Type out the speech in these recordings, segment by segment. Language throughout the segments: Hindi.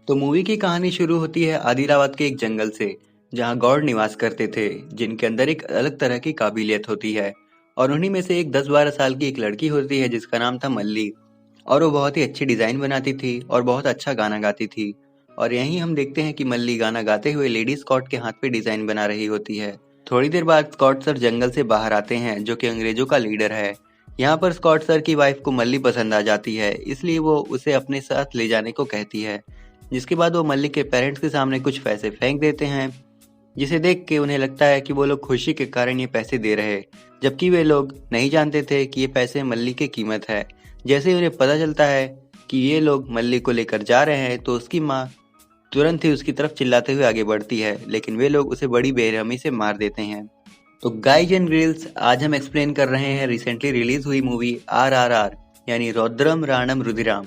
तो मूवी की कहानी शुरू होती है आदिलाबाद के एक जंगल से, जहां गौड़ निवास करते थे, जिनके अंदर एक अलग तरह की काबिलियत होती है। और उन्हीं में से एक 10-12 साल की एक लड़की होती है जिसका नाम था मल्ली। और वो बहुत ही अच्छी डिजाइन बनाती थी और बहुत अच्छा गाना गाती थी। और यहीं हम देखते हैं कि मल्ली गाना गाते हुए लेडी स्कॉट के हाथ पे डिजाइन बना रही होती है। थोड़ी देर बाद स्कॉट सर जंगल से बाहर आते हैं, जो कि अंग्रेजों का लीडर है। यहाँ पर स्कॉट सर की वाइफ को मल्ली पसंद आ जाती है, इसलिए वो उसे अपने साथ ले जाने को कहती है। जिसके बाद वो मल्लिक के पेरेंट्स के सामने कुछ पैसे फेंक देते हैं, जिसे देख के उन्हें लगता है कि वो लोग खुशी के कारण ये पैसे दे रहे, जबकि वे लोग नहीं जानते थे कि ये पैसे मल्लिक की कीमत है। जैसे ही उन्हें पता चलता है कि ये लोग मल्लिक को लेकर जा रहे हैं, तो उसकी माँ तुरंत ही उसकी तरफ चिल्लाते हुए आगे बढ़ती है, लेकिन वे लोग उसे बड़ी बेरहमी से मार देते हैं। तो गाइज एंड ग्रिल्स, आज हम एक्सप्लेन कर रहे हैं रिसेंटली रिलीज हुई मूवी RRR, यानी रौद्रम राणम रुधिराम,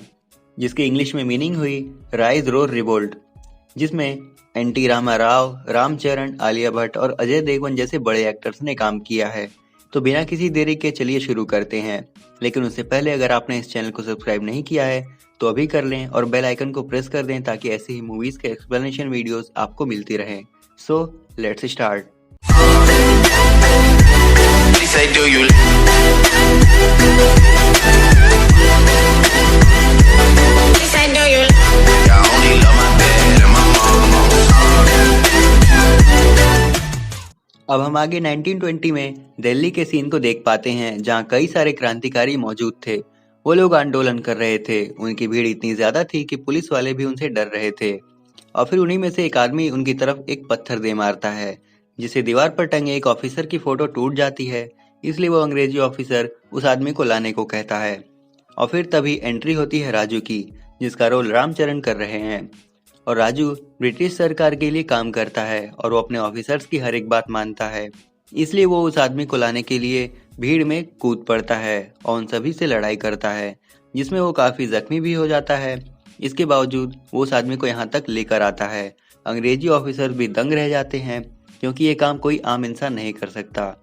जिसकी इंग्लिश में मीनिंग हुई राइज रोर रिवोल्ट, जिसमें एनटी रामा राव, रामचरण, आलिया भट्ट और अजय देवगन जैसे बड़े एक्टर्स ने काम किया है। तो बिना किसी देरी के चलिए शुरू करते हैं। लेकिन उससे पहले अगर आपने इस चैनल को सब्सक्राइब नहीं किया है तो अभी कर लें और बेल आइकन को प्रेस कर दें, ताकि ऐसे ही मूवीज के एक्सप्लेनेशन वीडियोस आपको मिलती रहे। So let's start. अब हम आगे 1920 में दिल्ली के सीन को देख पाते हैं, जहां कई सारे क्रांतिकारी मौजूद थे। वो लोग आंदोलन कर रहे थे। उनकी भीड़ इतनी ज्यादा थी कि पुलिस वाले भी उनसे डर रहे थे। और फिर उन्हीं में से एक आदमी उनकी तरफ एक पत्थर दे मारता है, जिससे दीवार पर टंगे एक ऑफिसर की फोटो टूट जाती है। इसलिए वो अंग्रेजी ऑफिसर उस आदमी को लाने को कहता है। और फिर तभी एंट्री होती है राजू की, जिसका रोल रामचरण कर रहे हैं। और राजू ब्रिटिश सरकार के लिए काम करता है और वो अपने ऑफिसर्स की हर एक बात मानता है। इसलिए वो उस आदमी को लाने के लिए भीड़ में कूद पड़ता है और उन सभी से लड़ाई करता है, जिसमें वो काफी जख्मी भी हो जाता है। इसके बावजूद वो उस आदमी को यहाँ तक लेकर आता है। अंग्रेजी ऑफिसर भी दंग रह जाते हैं, क्योंकि ये काम कोई आम इंसान नहीं कर सकता।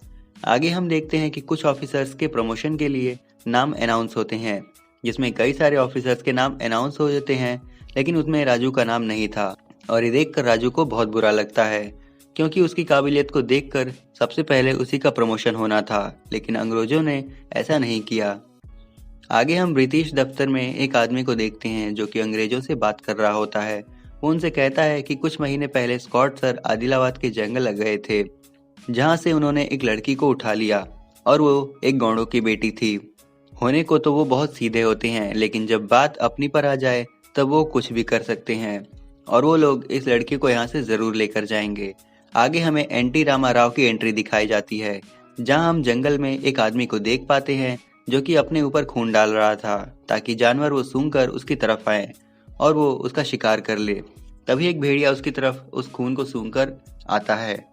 आगे हम देखते हैं कि कुछ ऑफिसर्स के प्रमोशन के लिए नाम अनाउंस होते हैं, जिसमें कई सारे ऑफिसर्स के नाम अनाउंस हो जाते हैं, लेकिन उसमें राजू का नाम नहीं था। और ये देखकर राजू को बहुत बुरा लगता है, क्योंकि उसकी काबिलियत को देखकर सबसे पहले उसी का प्रमोशन होना था, लेकिन अंग्रेजों ने ऐसा नहीं किया। आगे हम ब्रिटिश दफ्तर में एक आदमी को देखते हैं, जो कि अंग्रेजों से बात कर रहा होता है। वो उनसे कहता है कि कुछ महीने पहले स्कॉट सर आदिलाबाद के जंगल गए थे, जहाँ से उन्होंने एक लड़की को उठा लिया और वो एक गौड़ों की बेटी थी। होने को तो वो बहुत सीधे होते हैं, लेकिन जब बात अपनी पर आ जाए तब वो कुछ भी कर सकते हैं। और वो लोग इस लड़की को यहाँ से जरूर लेकर जाएंगे। आगे हमें एनटी रामा राव की एंट्री दिखाई जाती है, जहाँ हम जंगल में एक आदमी को देख पाते हैं, जो कि अपने ऊपर खून डाल रहा था, ताकि जानवर वो सूंघकर उसकी तरफ आए और वो उसका शिकार कर ले। तभी एक भेड़िया उसकी तरफ उस खून को सूंघकर आता है,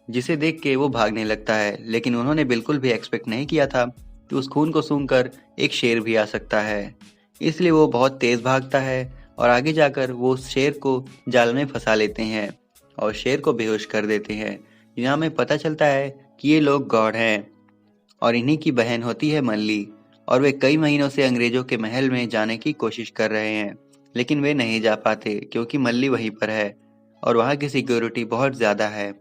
जिसे देख के वो भागने लगता है। लेकिन उन्होंने बिल्कुल भी एक्सपेक्ट नहीं किया था कि उस खून को सूंघकर एक शेर भी आ सकता है। इसलिए वो बहुत तेज भागता है और आगे जाकर वो उस शेर को जाल में फंसा लेते हैं और शेर को बेहोश कर देते हैं। यहाँ हमें पता चलता है कि ये लोग गॉड हैं और इन्हीं की बहन होती है मल्ली। और वे कई महीनों से अंग्रेजों के महल में जाने की कोशिश कर रहे हैं, लेकिन वे नहीं जा पाते, क्योंकि मल्ली वहीं पर है और वहाँ की सिक्योरिटी बहुत ज़्यादा है।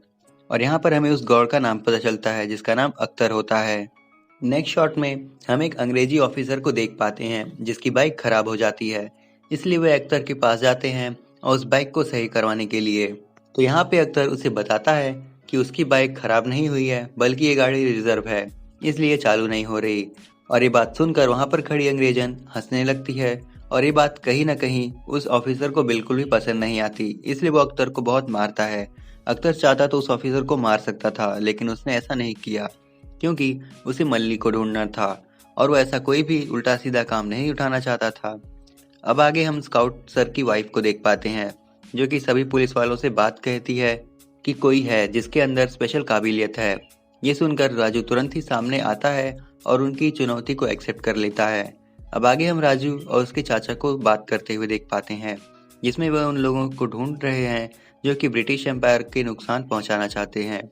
और यहाँ पर हमें उस गॉड का नाम पता चलता है, जिसका नाम अख्तर होता है। नेक्स्ट शॉट में हम एक अंग्रेजी ऑफिसर को देख पाते हैं, जिसकी बाइक खराब हो जाती है। इसलिए वे अख्तर के पास जाते हैं और उस बाइक को सही करवाने के लिए। तो यहाँ पे अख्तर उसे बताता है कि उसकी बाइक खराब नहीं हुई है, बल्कि ये गाड़ी रिजर्व है, इसलिए चालू नहीं हो रही। और ये बात सुनकर वहाँ पर खड़ी अंग्रेजन हंसने लगती है। और ये बात कहीं ना कहीं उस ऑफिसर को बिल्कुल भी पसंद नहीं आती, इसलिए वो अख्तर को बहुत मारता है। अख्तर चाहता तो उस ऑफिसर को मार सकता था, लेकिन उसने ऐसा नहीं किया, क्योंकि उसे मल्ली को ढूंढना था और वो ऐसा कोई भी उल्टा सीधा काम नहीं उठाना चाहता था। अब आगे हम स्काउट सर की वाइफ को देख पाते हैं, जो कि सभी पुलिस वालों से बात कहती है कि कोई है जिसके अंदर स्पेशल काबिलियत है। ये सुनकर राजू तुरंत ही सामने आता है और उनकी चुनौती को एक्सेप्ट कर लेता है। अब आगे हम राजू और उसके चाचा को बात करते हुए देख पाते हैं, जिसमें वह उन लोगों को ढूंढ रहे हैं जो कि ब्रिटिश एम्पायर के नुकसान पहुंचाना चाहते हैं।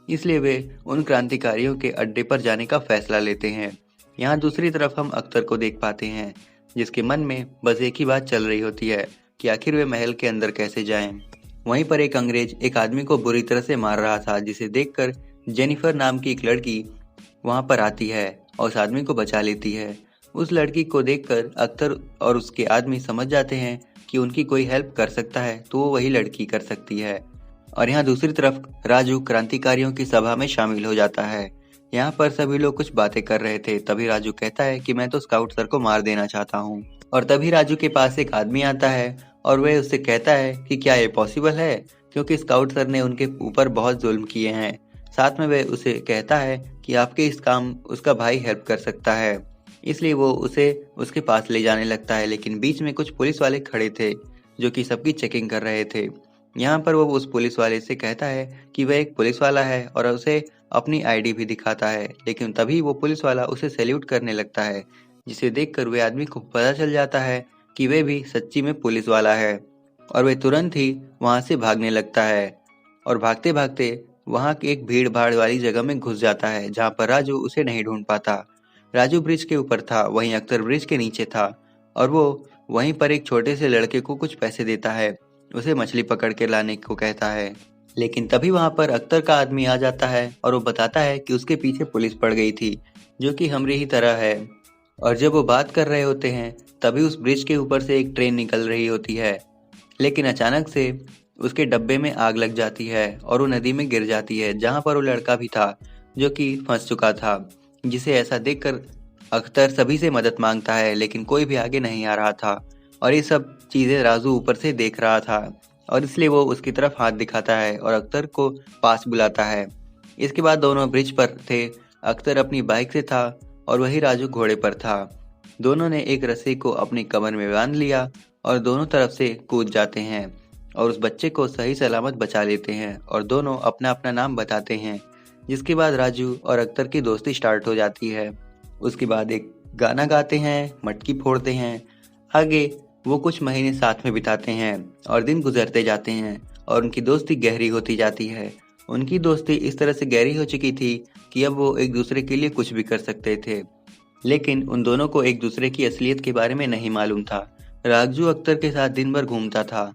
इसलिए वे उन क्रांतिकारियों के अड्डे पर जाने का फैसला लेते हैं। यहाँ दूसरी तरफ हम अख्तर को देख पाते हैं, जिसके मन में बस एक ही बात चल रही होती है, कि आखिर वे महल के अंदर कैसे जाएं। वहीं पर एक अंग्रेज एक आदमी को बुरी तरह से मार रहा था, जिसे देखकर जेनिफर नाम की एक लड़की वहां पर आती है और उस आदमी को बचा लेती है। उस लड़की को देखकर अख्तर और उसके आदमी समझ जाते हैं कि उनकी कोई हेल्प कर सकता है तो वो वही लड़की कर सकती है। और यहाँ दूसरी तरफ राजू क्रांतिकारियों की सभा में शामिल हो जाता है। यहाँ पर सभी लोग कुछ बातें कर रहे थे, तभी राजू कहता है कि मैं तो स्काउट सर को मार देना चाहता हूँ। और तभी राजू के पास एक आदमी आता है और वह उससे कहता है कि क्या ये पॉसिबल है, क्योंकि स्काउट सर ने उनके ऊपर बहुत जुल्म किए हैं। साथ में वह उसे कहता है कि आपके इस काम उसका भाई हेल्प कर सकता है, इसलिए वो उसे उसके पास ले जाने लगता है। लेकिन बीच में कुछ पुलिस वाले खड़े थे जो कि सबकी चेकिंग कर रहे थे। यहाँ पर वो उस पुलिस वाले से कहता है कि वह एक पुलिस वाला है और उसे अपनी आईडी भी दिखाता है। लेकिन तभी वो पुलिस वाला उसे सैल्यूट करने लगता है, जिसे देखकर वे आदमी को पता चल जाता है कि वह भी सच्ची में पुलिस वाला है। और वह तुरंत ही वहां से भागने लगता है और भागते भागते वहां की एक भीड़ भाड़ वाली जगह में घुस जाता है, जहां पर राजू उसे नहीं ढूंढ पाता। राजू ब्रिज के ऊपर था, वहीं अख्तर ब्रिज के नीचे था और वो वहीं पर एक छोटे से लड़के को कुछ पैसे देता है, उसे मछली पकड़ के लाने को कहता है। लेकिन तभी वहां पर अख्तर का आदमी आ जाता है और वो बताता है कि उसके पीछे पुलिस पड़ गई थी, जो कि हमरी ही तरह है। और जब वो बात कर रहे होते हैं तभी उस ब्रिज के ऊपर से एक ट्रेन निकल रही होती है, लेकिन अचानक से उसके डब्बे में आग लग जाती है और वो नदी में गिर जाती है, जहां पर वो लड़का भी था जो कि फंस चुका था। जिसे ऐसा देखकर अख्तर सभी से मदद मांगता है, लेकिन कोई भी आगे नहीं आ रहा था। और ये सब चीजें राजू ऊपर से देख रहा था और इसलिए वो उसकी तरफ हाथ दिखाता है और अख्तर को पास बुलाता है। इसके बाद दोनों ब्रिज पर थे। अख्तर अपनी बाइक से था और वही राजू घोड़े पर था। दोनों ने एक रस्सी को अपनी कमर में बांध लिया और दोनों तरफ से कूद जाते हैं और उस बच्चे को सही सलामत बचा लेते हैं और दोनों अपना अपना नाम बताते हैं। जिसके बाद राजू और अख्तर की दोस्ती स्टार्ट हो जाती है। उसके बाद एक गाना गाते हैं, मटकी फोड़ते हैं। आगे वो कुछ महीने साथ में बिताते हैं और दिन गुजरते जाते हैं और उनकी दोस्ती गहरी होती जाती है। उनकी दोस्ती इस तरह से गहरी हो चुकी थी कि अब वो एक दूसरे के लिए कुछ भी कर सकते थे, लेकिन उन दोनों को एक दूसरे की असलियत के बारे में नहीं मालूम था। राजू अख्तर के साथ दिन भर घूमता था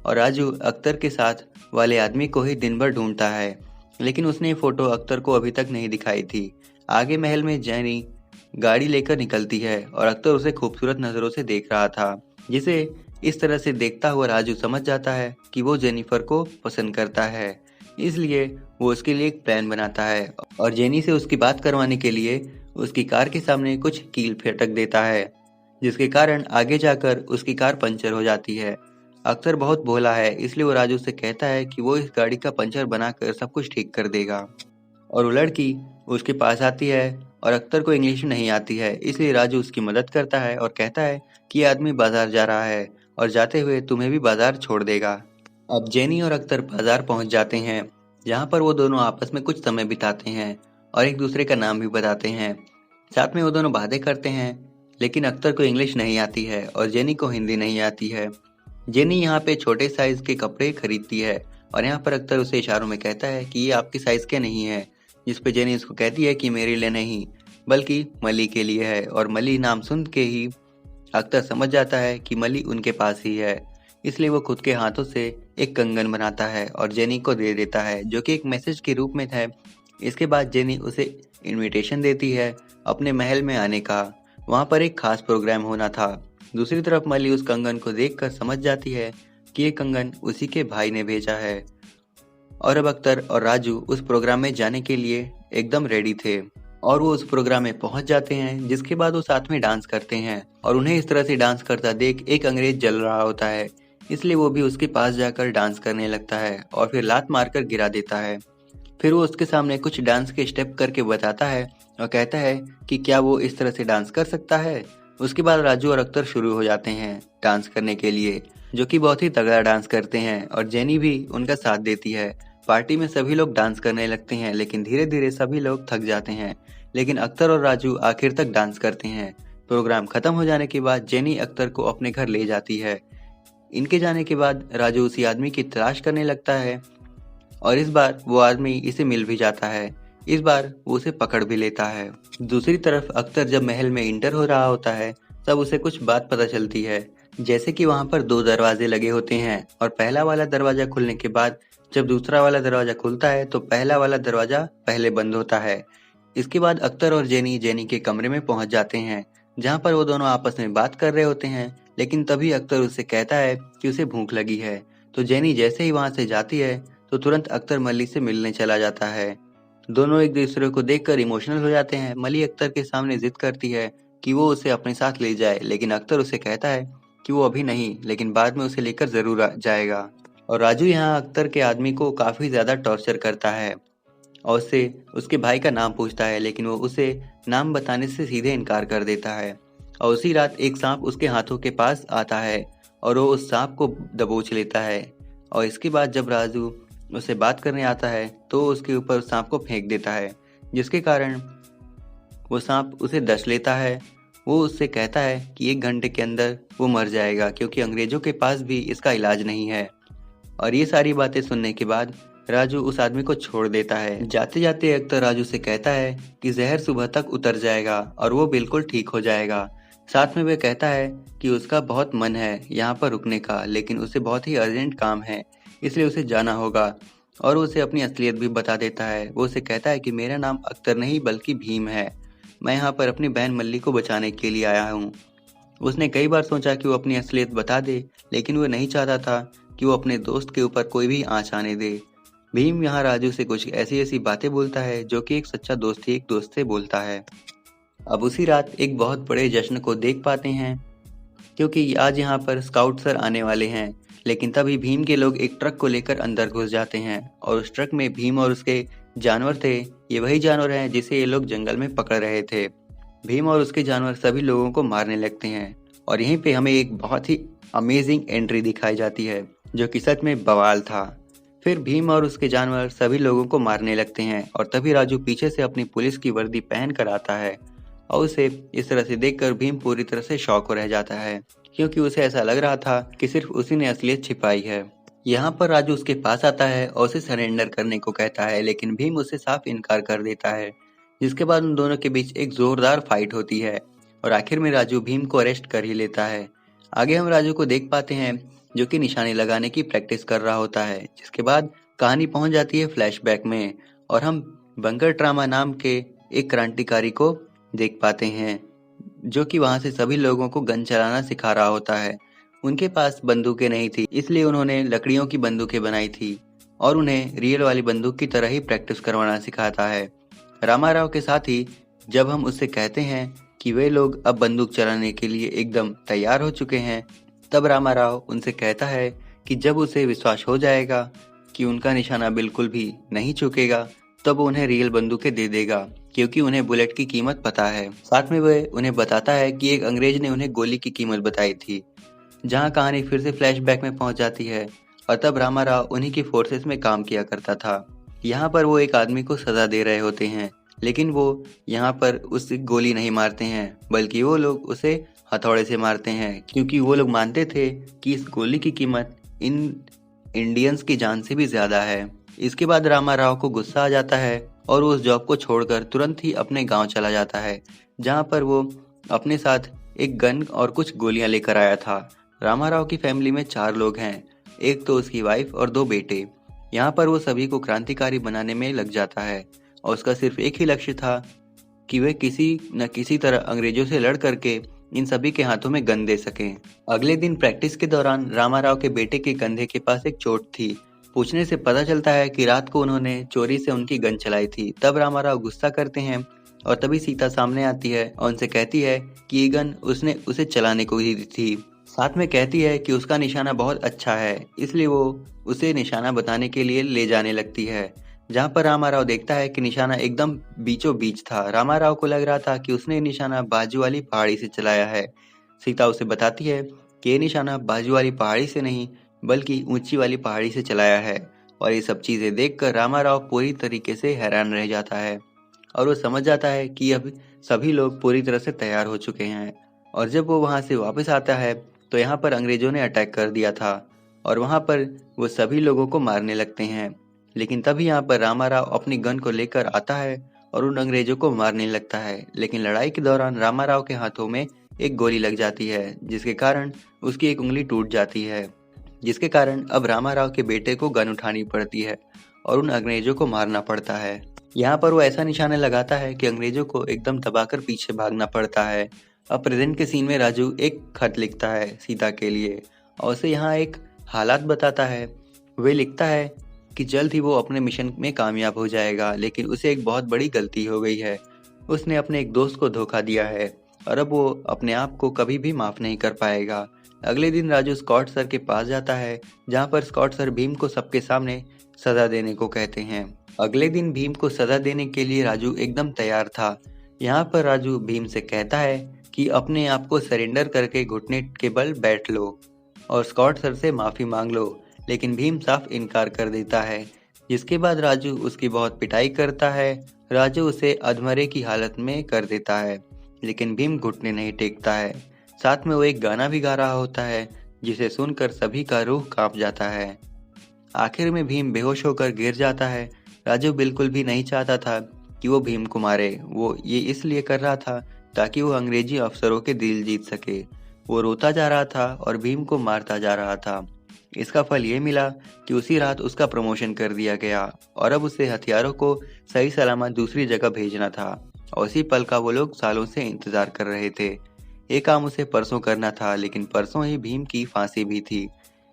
और राजू अख्तर के साथ वाले आदमी को ही दिन भर ढूंढता है, लेकिन उसने फोटो अख्तर को अभी तक नहीं दिखाई थी। आगे महल में जैनी गाड़ी लेकर निकलती है और अख्तर उसे खूबसूरत नजरों से देख रहा था, जिसे इस तरह से देखता हुआ राजू समझ जाता है कि वो जेनिफर को पसंद करता है। इसलिए वो उसके लिए एक प्लान बनाता है और जेनी से उसकी बात करवाने के लिए उसकी कार के सामने कुछ कील फटक देता है, जिसके कारण आगे जाकर उसकी कार पंचर हो जाती है। अख्तर बहुत भोला है, इसलिए वो राजू से कहता है कि वो इस गाड़ी का पंचर बनाकर सब कुछ ठीक कर देगा। और वो लड़की उसके पास आती है और अख्तर को इंग्लिश नहीं आती है, इसलिए राजू उसकी मदद करता है और कहता है कि ये आदमी बाजार जा रहा है और जाते हुए तुम्हें भी बाजार छोड़ देगा। अब जेनी और अख्तर बाजार पहुंच जाते हैं, जहां पर वो दोनों आपस में कुछ समय बिताते हैं और एक दूसरे का नाम भी बताते हैं। साथ में वो दोनों बातें करते हैं, लेकिन अख्तर को इंग्लिश नहीं आती है और जेनी को हिंदी नहीं आती है। जेनी यहाँ पे छोटे साइज के कपड़े खरीदती है और यहाँ पर अख्तर उसे इशारों में कहता है कि ये आपकी साइज के नहीं है, जिस पे जेनी उसको कहती है कि मेरे लिए नहीं बल्कि मली के लिए है। और मली नाम सुन के ही अख्तर समझ जाता है कि मली उनके पास ही है, इसलिए वो खुद के हाथों से एक कंगन बनाता है और जेनी को दे देता है, जो कि एक मैसेज के रूप में है। इसके बाद जेनी उसे इनविटेशन देती है अपने महल में आने का। वहाँ पर एक खास प्रोग्राम होना था। दूसरी तरफ मली उस कंगन को देखकर समझ जाती है कि ये कंगन उसी के भाई ने भेजा है। और अब अख्तर और राजू उस प्रोग्राम में जाने के लिए एकदम रेडी थे और वो उस प्रोग्राम में पहुंच जाते हैं, जिसके बाद वो साथ में डांस करते हैं और उन्हें इस तरह से डांस करता देख एक अंग्रेज जल रहा होता है, इसलिए वो भी उसके पास जाकर डांस करने लगता है और फिर लात मारकर गिरा देता है। फिर वो उसके सामने कुछ डांस के स्टेप करके बताता है और कहता है कि क्या वो इस तरह से डांस कर सकता है। उसके बाद राजू और अख्तर शुरू हो जाते हैं डांस करने के लिए, जो कि बहुत ही तगड़ा डांस करते हैं और जेनी भी उनका साथ देती है। पार्टी में सभी लोग डांस करने लगते हैं, लेकिन धीरे धीरे सभी लोग थक जाते हैं, लेकिन अख्तर और राजू आखिर तक डांस करते हैं। प्रोग्राम खत्म हो जाने के बाद जेनी अख्तर को अपने घर ले जाती है। इनके जाने के बाद राजू उसी आदमी की तलाश करने लगता है और इस बार वो आदमी इसे मिल भी जाता है। इस बार वो उसे पकड़ भी लेता है। दूसरी तरफ अख्तर जब महल में इंटर हो रहा होता है तब उसे कुछ बात पता चलती है, जैसे कि वहां पर दो दरवाजे लगे होते हैं और पहला वाला दरवाजा खुलने के बाद जब दूसरा वाला दरवाजा खुलता है तो पहला वाला दरवाजा पहले बंद होता है। इसके बाद अख्तर और जेनी जेनी के कमरे में पहुंच जाते हैं जहां पर वो दोनों आपस में बात कर रहे होते हैं। लेकिन तभी अख्तर उससे कहता है कि उसे भूख लगी है। तो जेनी जैसे ही वहां से जाती है तो तुरंत अख्तर मल्ली से मिलने चला जाता है। दोनों एक दूसरे को देखकर इमोशनल हो जाते हैं। मली अख्तर के सामने जिद करती है कि वो उसे अपने साथ ले जाए, लेकिन अख्तर उसे कहता है कि वो अभी नहीं, लेकिन बाद में उसे लेकर जरूर जाएगा। और राजू यहाँ अख्तर के आदमी को काफी ज्यादा टॉर्चर करता है और उससे उसके भाई का नाम पूछता है, लेकिन वो उसे नाम बताने से सीधे इनकार कर देता है। और उसी रात एक सांप उसके हाथों के पास आता है और वो उस सांप को दबोच लेता है। और इसके बाद जब राजू उससे बात करने आता है तो उसके ऊपर उस सांप को फेंक देता है, जिसके कारण वो सांप उसे डस लेता है। वो उससे कहता है कि 1 घंटे के अंदर वो मर जाएगा क्योंकि अंग्रेजों के पास भी इसका इलाज नहीं है। और ये सारी बातें सुनने के बाद राजू उस आदमी को छोड़ देता है। जाते जाते अख्तर राजू से कहता है कि जहर सुबह तक उतर जाएगा और वो बिल्कुल ठीक हो जाएगा। साथ में वह कहता है कि उसका बहुत मन है यहाँ पर रुकने का, लेकिन उसे बहुत ही अर्जेंट काम है इसलिए उसे जाना होगा। और उसे अपनी असलियत भी बता देता है। वो उसे कहता है कि मेरा नाम अख्तर नहीं बल्कि भीम है, मैं यहाँ पर अपनी बहन मल्ली को बचाने के लिए आया हूँ। उसने कई बार सोचा कि वो अपनी असलियत बता दे, लेकिन वो नहीं चाहता था कि वो अपने दोस्त के ऊपर कोई भी आँच आने दे। भीम यहाँ राजू से कुछ ऐसी ऐसी बातें बोलता है जो कि एक सच्चा दोस्त ही एक दोस्त से बोलता है। अब उसी रात एक बहुत बड़े जश्न को देख पाते हैं क्योंकि आज यहाँ पर स्काउट सर आने वाले हैं। लेकिन तभी भीम के लोग एक ट्रक को लेकर अंदर घुस जाते हैं और उस ट्रक में भीम और उसके जानवर थे। ये वही जानवर हैं जिसे ये लोग जंगल में पकड़ रहे थे। भीम और उसके जानवर सभी लोगों को मारने लगते हैं और यहीं पे हमें एक बहुत ही अमेजिंग एंट्री दिखाई जाती है जो कि सच में बवाल था। फिर भीम और उसके जानवर सभी लोगों को मारने लगते हैं और तभी राजू पीछे से अपनी पुलिस की वर्दी पहन कर आता है और उसे इस तरह से देखकर भीम पूरी तरह से शॉक हो रह जाता है क्योंकि उसे ऐसा लग रहा था कि सिर्फ उसी ने असलियत छिपाई है। यहाँ पर राजू उसके पास आता है और उसे सरेंडर करने को कहता है, लेकिन भीम उसे साफ इनकार कर देता है, जिसके बाद उन दोनों के बीच एक जोरदार फाइट होती है और आखिर में राजू भीम को अरेस्ट कर ही लेता है। आगे हम राजू को देख पाते हैं जो कि निशाने लगाने की प्रैक्टिस कर रहा होता है, जिसके बाद कहानी पहुंच जाती है फ्लैशबैक में और हम बंकर ट्रामा नाम के एक क्रांतिकारी को देख पाते हैं जो कि वहां से सभी लोगों को गन चलाना सिखा रहा होता है। उनके पास बंदूकें नहीं थी इसलिए उन्होंने लकड़ियों की बंदूकें बनाई थी और उन्हें रियल वाली बंदूक की तरह ही प्रैक्टिस करवाना सिखाता है। रामाराव के साथ ही जब हम उससे कहते हैं कि वे लोग अब बंदूक चलाने के लिए एकदम तैयार हो चुके हैं, तब रामाराव उनसे कहता है कि जब उसे विश्वास हो जाएगा कि उनका निशाना बिल्कुल भी नहीं चुकेगा तब वो उन्हें रियल बंदूकें दे देगा क्योंकि उन्हें बुलेट की कीमत पता है। साथ में वह उन्हें बताता है कि एक अंग्रेज ने उन्हें गोली की कीमत बताई थी। जहां कहानी फिर से फ्लैशबैक में पहुंच जाती है और तब रामाराव उन्हीं की फोर्सेस में काम किया करता था। यहाँ पर वो एक आदमी को सजा दे रहे होते हैं, लेकिन वो यहाँ पर उसे गोली नहीं मारते हैं बल्कि वो लोग उसे हथौड़े से मारते हैं क्योंकि वो लोग मानते थे कि इस गोली की कीमत इन इंडियंस की जान से भी ज्यादा है। इसके बाद रामाराव को गुस्सा आ जाता है और वो उस जॉब को छोड़कर तुरंत ही अपने गांव चला जाता है जहां पर वो अपने साथ एक गन और कुछ गोलियां लेकर आया था। रामाराव की फैमिली में 4 लोग हैं, एक तो उसकी वाइफ और 2 बेटे। यहाँ पर वो सभी को क्रांतिकारी बनाने में लग जाता है और उसका सिर्फ एक ही लक्ष्य था कि वे किसी न किसी तरह अंग्रेजों से लड़ करके इन सभी के हाथों में गन दे सकें। अगले दिन प्रैक्टिस के दौरान रामाराव के बेटे के कंधे के पास एक चोट थी। पूछने से पता चलता है कि रात को उन्होंने चोरी से उनकी गन चलाई थी। तब रामाराव गुस्सा करते हैं और तभी सीता सामने आती है और उनसे कहती है कि ये गन उसने उसे चलाने को ही दी थी। साथ में कहती है कि उसका निशाना बहुत अच्छा है, इसलिए वो उसे निशाना बताने के लिए ले जाने लगती है। जहाँ पर रामाराव देखता है कि निशाना एकदम बीचों बीच था। रामाराव को लग रहा था कि उसने निशाना बाजू वाली पहाड़ी से चलाया है। सीता उसे बताती है कि ये निशाना बाजू वाली पहाड़ी से नहीं बल्कि ऊंची वाली पहाड़ी से चलाया है। और ये सब चीजें देखकर रामाराव पूरी तरीके से हैरान रह जाता है और वो समझ जाता है कि अब सभी लोग पूरी तरह से तैयार हो चुके हैं। और जब वो वहां से वापस आता है तो यहाँ पर अंग्रेजों ने अटैक कर दिया था और वहां पर वो सभी लोगों को मारने लगते हैं। लेकिन तभी यहाँ पर रामाराव अपनी गन को लेकर आता है और उन अंग्रेजों को मारने लगता है। लेकिन लड़ाई के दौरान रामाराव के हाथों में एक गोली लग जाती है, जिसके कारण उसकी एक उंगली टूट जाती है, जिसके कारण अब रामाराव के बेटे को गन उठानी पड़ती है और उन अंग्रेजों को मारना पड़ता है। यहाँ पर वो ऐसा निशाना लगाता है कि अंग्रेजों को एकदम दबाकर पीछे भागना पड़ता है। अब प्रेजेंट के सीन में राजू एक खत लिखता है सीता के लिए और उसे यहाँ एक हालात बताता है। वे लिखता है कि जल्द ही वो अपने मिशन में कामयाब हो जाएगा, लेकिन उसे एक बहुत बड़ी गलती हो गई है। उसने अपने एक दोस्त को धोखा दिया है और अब वो अपने आप को कभी भी माफ नहीं कर पाएगा। अगले दिन राजू स्कॉट सर के पास जाता है, जहाँ पर स्कॉट सर भीम को सबके सामने सजा देने को कहते हैं। अगले दिन भीम को सजा देने के लिए राजू एकदम तैयार था। यहाँ पर राजू भीम से कहता है कि अपने आप को सरेंडर करके घुटने के बल बैठ लो और स्कॉट सर से माफी मांग लो, लेकिन भीम साफ इनकार कर देता है। जिसके बाद राजू उसकी बहुत पिटाई करता है। राजू उसे अधमरे की हालत में कर देता है, लेकिन भीम घुटने नहीं टेकता है। साथ में वो एक गाना भी गा रहा होता है, जिसे सुनकर सभी का रूह कांप जाता है। आखिर में भीम बेहोश होकर गिर जाता है। राजू बिल्कुल भी नहीं चाहता था कि वो भीम को मारे। वो ये इसलिए कर रहा था ताकि वो अंग्रेजी अफसरों के दिल जीत सके। वो रोता जा रहा था और भीम को मारता जा रहा था। इसका फल ये मिला कि उसी रात उसका प्रमोशन कर दिया गया और अब उसे हथियारों को सही सलामत दूसरी जगह भेजना था और उसी पल का वो लोग सालों से इंतजार कर रहे थे। ये काम उसे परसों करना था, लेकिन परसों ही भीम की फांसी भी थी।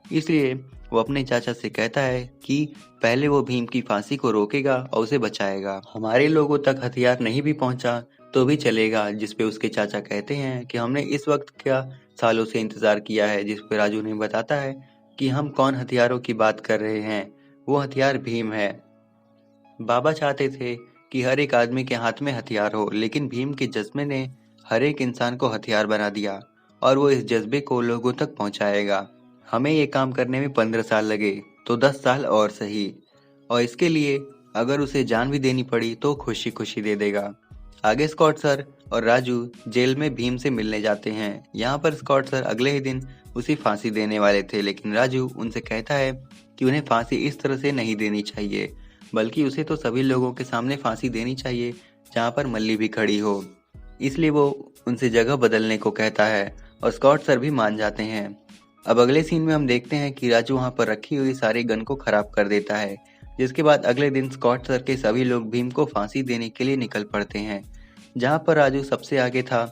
इसलिए वो अपने चाचा से कहता है कि पहले वो भीम की फांसी को रोकेगा और उसे बचाएगा। हमारे लोगों तक हथियार नहीं भी पहुंचा तो भी चलेगा। जिसपे उसके चाचा कहते हैं कि हमने इस वक्त क्या सालों से इंतजार किया है। जिस पे राजू ने बताता है कि हम कौन हथियारों की बात कर रहे हैं, वो हथियार भीम है। बाबा चाहते थे कि हर एक आदमी के हाथ में हथियार हो, लेकिन भीम के जज्बे ने हर एक इंसान को हथियार बना दिया और वो इस जज्बे को लोगों तक पहुंचाएगा। हमें ये काम करने में 15 साल लगे तो 10 साल और सही, और इसके लिए अगर उसे जान भी देनी पड़ी तो खुशी खुशी दे देगा। आगे स्कॉट सर और राजू जेल में भीम से मिलने जाते हैं। यहाँ पर स्कॉट सर अगले ही दिन उसे फांसी देने वाले थे, लेकिन राजू उनसे कहता है कि उन्हें फांसी इस तरह से नहीं देनी चाहिए, बल्कि उसे तो सभी लोगों के सामने फांसी देनी चाहिए जहाँ पर मल्ली भी खड़ी हो। इसलिए वो उनसे जगह बदलने को कहता है और स्कॉट सर भी मान जाते हैं। अब अगले सीन में हम देखते हैं कि राजू वहाँ पर रखी हुई सारी गन को खराब कर देता है, जिसके बाद अगले दिन स्कॉट सर के सभी लोग भीम को फांसी देने के लिए निकल पड़ते हैं। जहाँ पर राजू सबसे आगे था,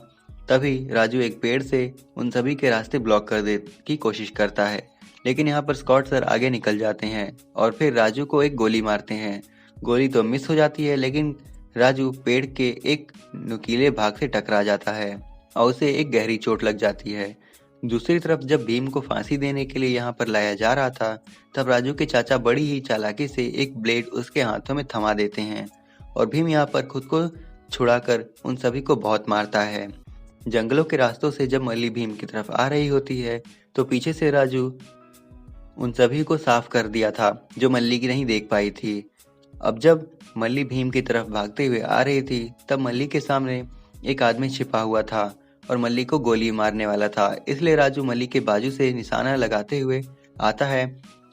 तभी राजू एक पेड़ से उन सभी के रास्ते ब्लॉक कर दे की कोशिश करता है, लेकिन यहाँ पर स्कॉट सर आगे निकल जाते हैं और फिर राजू को एक गोली मारते हैं। गोली तो मिस हो जाती है, लेकिन राजू पेड़ के एक नुकीले भाग से टकरा जाता है और उसे एक गहरी चोट लग जाती है। दूसरी तरफ जब भीम को फांसी देने के लिए यहाँ पर लाया जा रहा था, तब राजू के चाचा बड़ी ही चालाकी से एक ब्लेड उसके हाथों में थमा देते हैं और भीम यहाँ पर खुद को छुड़ाकर उन सभी को बहुत मारता है। जंगलों के रास्तों से जब मल्ली भीम की तरफ आ रही होती है, तो पीछे से राजू उन सभी को साफ कर दिया था जो मल्ली की नहीं देख पाई थी। अब जब मल्ली भीम की तरफ भागते हुए आ रही थी, तब मल्ली के सामने एक आदमी छिपा हुआ था और मल्ली को गोली मारने वाला था। इसलिए राजू मल्ली के बाजू से निशाना लगाते हुए आता है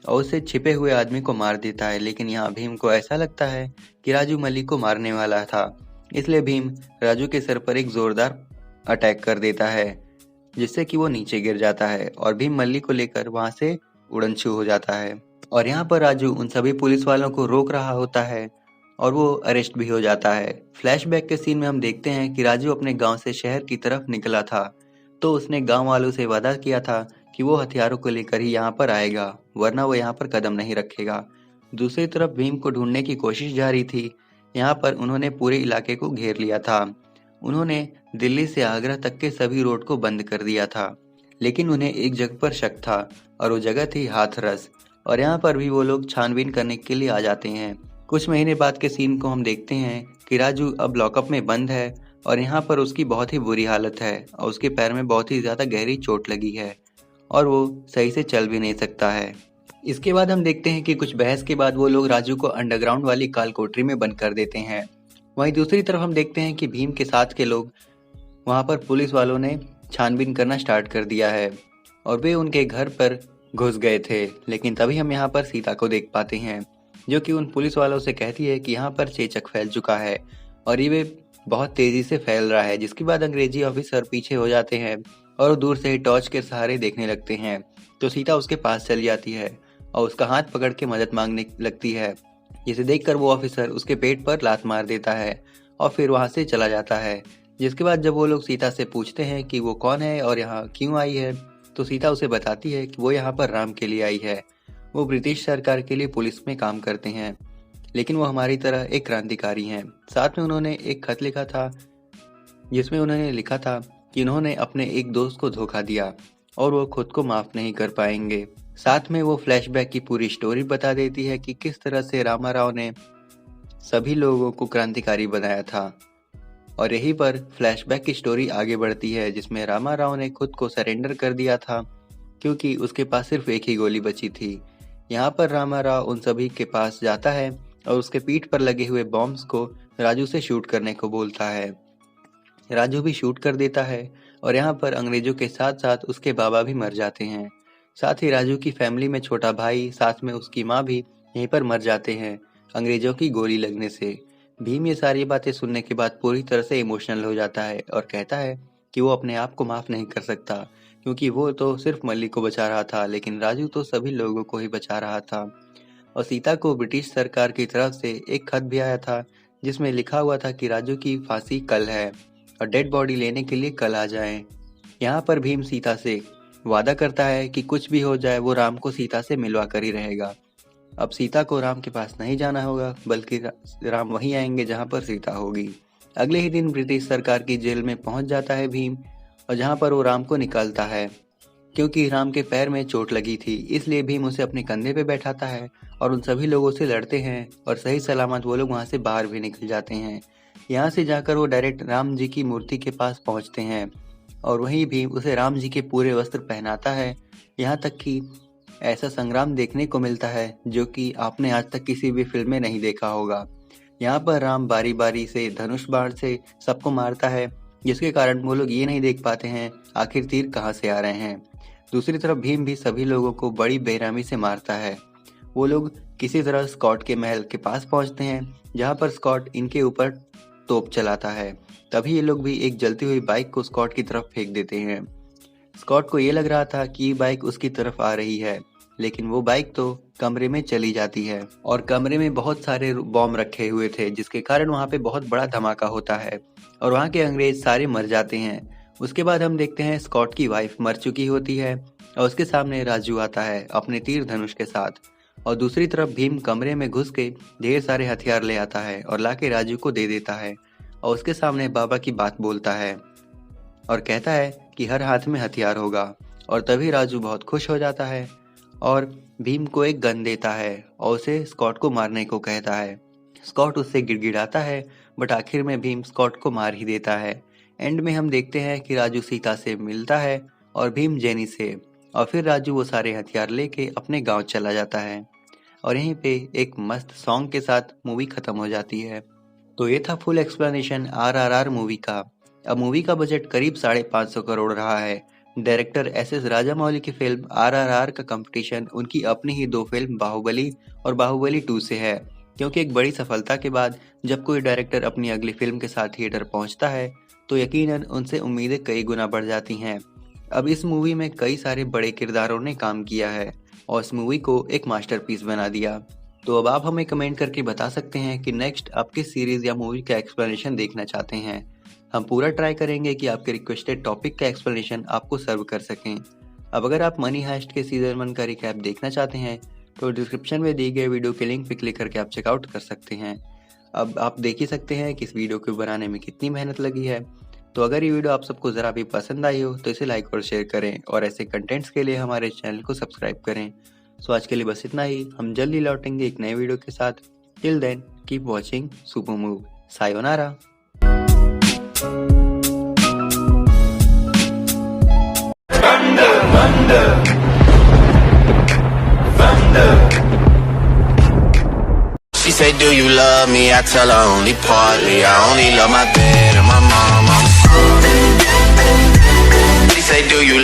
और उसे छिपे हुए आदमी को मार देता है। लेकिन यहाँ भीम को ऐसा लगता है कि राजू मल्ली को मारने वाला था, इसलिए भीम राजू के सर पर एक जोरदार अटैक कर देता है, जिससे कि वो नीचे गिर जाता है और भीम मल्ली को लेकर वहां से उड़नछू हो जाता है। और यहाँ पर राजू उन सभी पुलिस वालों को रोक रहा होता है और वो अरेस्ट भी हो जाता है। फ्लैशबैक के सीन में हम देखते हैं कि राजू अपने गांव से शहर की तरफ निकला था, तो उसने गांव वालों से वादा किया था कि वो हथियारों को लेकर ही यहाँ पर आएगा, वरना वो यहाँ पर कदम नहीं रखेगा। दूसरी तरफ भीम को ढूंढने की कोशिश जारी थी। यहाँ पर उन्होंने पूरे इलाके को घेर लिया था। उन्होंने दिल्ली से आगरा तक के सभी रोड को बंद कर दिया था, लेकिन उन्हें एक जगह पर शक था और वो जगह थी हाथरस। और यहाँ पर भी वो लोग छानबीन करने के लिए आ जाते हैं। कुछ महीने बाद के सीन को हम देखते हैं कि राजू अब लॉकअप में बंद है और यहाँ पर उसकी बहुत ही बुरी हालत है और उसके पैर में बहुत ही ज़्यादा गहरी चोट लगी है और वो सही से चल भी नहीं सकता है। इसके बाद हम देखते हैं कि कुछ बहस के बाद वो लोग राजू को अंडरग्राउंड वाली काल कोठरी में बंद कर देते हैं। वहीं दूसरी तरफ हम देखते हैं कि भीम के साथ के लोग वहाँ पर पुलिस वालों ने छानबीन करना स्टार्ट कर दिया है और वे उनके घर पर घुस गए थे। लेकिन तभी हम यहाँ पर सीता को देख पाते हैं, जो कि उन पुलिस वालों से कहती है कि यहाँ पर चेचक फैल चुका है और ये वे बहुत तेजी से फैल रहा है, जिसके बाद अंग्रेजी ऑफिसर पीछे हो जाते हैं और वो दूर से ही टॉर्च के सहारे देखने लगते हैं। तो सीता उसके पास चली जाती है और उसका हाथ पकड़ के मदद मांगने लगती है, जिसे देखकर वो ऑफिसर उसके पेट पर लात मार देता है और फिर वहां से चला जाता है। जिसके बाद जब वो लोग सीता से पूछते हैं कि वो कौन है और यहाँ क्यों आई है, तो सीता उसे बताती है कि वो यहाँ पर राम के लिए आई है। वो ब्रिटिश सरकार के लिए पुलिस में काम करते हैं, लेकिन वो हमारी तरह एक क्रांतिकारी हैं। साथ में उन्होंने एक खत लिखा था, जिसमें उन्होंने लिखा था कि उन्होंने अपने एक दोस्त को धोखा दिया और वो खुद को माफ नहीं कर पाएंगे। साथ में वो फ्लैशबैक की पूरी स्टोरी बता देती है कि किस तरह से रामाराव ने सभी लोगों को क्रांतिकारी बनाया था। और यहीं पर फ्लैशबैक की स्टोरी आगे बढ़ती है, जिसमें रामाराव ने खुद को सरेंडर कर दिया था क्योंकि उसके पास सिर्फ एक ही गोली बची थी। यहाँ पर रामाराव उन सभी के पास जाता है और उसके पीठ पर लगे हुए बॉम्ब्स को राजू से शूट करने को बोलता है। राजू भी शूट कर देता है और यहाँ पर अंग्रेजों के साथ साथ उसके बाबा भी मर जाते हैं। साथ ही राजू की फैमिली में छोटा भाई, साथ में उसकी माँ भी यहीं पर मर जाते हैं अंग्रेजों की गोली लगने से। भीम ये सारी बातें सुनने के बाद पूरी तरह से इमोशनल हो जाता है और कहता है कि वो अपने आप को माफ नहीं कर सकता, क्योंकि वो तो सिर्फ मल्ली को बचा रहा था, लेकिन राजू तो सभी लोगों को ही बचा रहा था। और सीता को ब्रिटिश सरकार की तरफ से एक खत भी आया था, जिसमें लिखा हुआ था कि राजू की फांसी कल है और डेड बॉडी लेने के लिए कल आ जाएं। यहाँ पर भीम सीता से वादा करता है कि कुछ भी हो जाए वो राम को सीता से मिलवा कर ही रहेगा। अब सीता को राम के पास नहीं जाना होगा, बल्कि राम वहीं आएंगे जहां पर सीता होगी। अगले ही दिन ब्रिटिश सरकार की जेल में पहुंच जाता है भीम, और जहां पर वो राम को निकालता है। क्योंकि राम के पैर में चोट लगी थी, इसलिए भीम उसे अपने कंधे पे बैठाता है और उन सभी लोगों से लड़ते हैं और सही सलामत वो लोग वहां से बाहर भी निकल जाते हैं। यहाँ से जाकर वो डायरेक्ट राम जी की मूर्ति के पास पहुंचते हैं और वहीं भीम उसे राम जी के पूरे वस्त्र पहनाता है। यहाँ तक कि ऐसा संग्राम देखने को मिलता है जो कि आपने आज तक किसी भी फिल्म में नहीं देखा होगा। यहाँ पर राम बारी बारी से धनुष बाण से सबको मारता है, जिसके कारण वो लोग ये नहीं देख पाते हैं आखिर तीर कहाँ से आ रहे हैं। दूसरी तरफ भीम भी सभी लोगों को बड़ी बेरहमी से मारता है। वो लोग किसी तरह स्कॉट के महल के पास पहुंचते हैं, जहाँ पर स्कॉट इनके ऊपर तोप चलाता है। तभी ये लोग भी एक जलती हुई बाइक को स्कॉट की तरफ फेंक देते हैं। स्कॉट को ये लग रहा था कि ये बाइक उसकी तरफ आ रही है, लेकिन वो बाइक तो कमरे में चली जाती है और कमरे में बहुत सारे बॉम्ब रखे हुए थे, जिसके कारण वहाँ पे बहुत बड़ा धमाका होता है और वहाँ के अंग्रेज सारे मर जाते हैं। उसके बाद हम देखते हैं स्कॉट की वाइफ मर चुकी होती है और उसके सामने राजू आता है अपने तीर धनुष के साथ, और दूसरी तरफ भीम कमरे में घुस के ढेर सारे हथियार ले आता है और लाके राजू को दे देता है और उसके सामने बाबा की बात बोलता है और कहता है कि हर हाथ में हथियार होगा। और तभी राजू बहुत खुश हो जाता है और भीम को एक गन देता है और उसे स्कॉट को मारने को कहता है। स्कॉट उससे गिड़गिड़ाता है, बट आखिर में भीम स्कॉट को मार ही देता है। एंड में हम देखते हैं कि राजू सीता से मिलता है और भीम जेनी से, और फिर राजू वो सारे हथियार लेके अपने गांव चला जाता है और यहीं पे एक मस्त सॉन्ग के साथ मूवी खत्म हो जाती है। तो ये था फुल एक्सप्लेनेशन RRR मूवी का। अब मूवी का बजट करीब 550 करोड़ रहा है। डायरेक्टर SS राजामौली की फिल्म RRR का कंपटीशन उनकी अपनी ही 2 फिल्म बाहुबली और बाहुबली 2 से है, क्योंकि एक बड़ी सफलता के बाद जब कोई डायरेक्टर अपनी अगली फिल्म के साथ थिएटर पहुंचता है तो यकीनन उनसे उम्मीदें कई गुना बढ़ जाती हैं। अब इस मूवी में कई सारे बड़े किरदारों ने काम किया है और इस मूवी को एक मास्टरपीस बना दिया। तो अब आप हमें कमेंट करके बता सकते हैं कि नेक्स्ट आप किस सीरीज या मूवी का एक्सप्लेनेशन देखना चाहते हैं। हम पूरा ट्राई करेंगे कि आपके रिक्वेस्टेड टॉपिक का एक्सप्लेनेशन आपको सर्व कर सकें। अब अगर आप मनी हाइस्ट के सीजन 1 का रिकैप देखना चाहते हैं तो डिस्क्रिप्शन में दी गए वीडियो के लिंक पर क्लिक करके आप चेकआउट कर सकते हैं। अब आप देख ही सकते हैं कि इस वीडियो को बनाने में कितनी मेहनत लगी है। तो अगर ये वीडियो आप सबको ज़रा भी पसंद आई हो तो इसे लाइक और शेयर करें और ऐसे कंटेंट्स के लिए हमारे चैनल को सब्सक्राइब करें। सो आज के लिए बस इतना ही। हम जल्दी लौटेंगे एक नए वीडियो के साथ। Till then keep watching super move. Sayonara. Thunder, thunder, thunder. She say, do you love me? I tell her only partly. I only love my bed and my mom. I'm sorry. She say, do you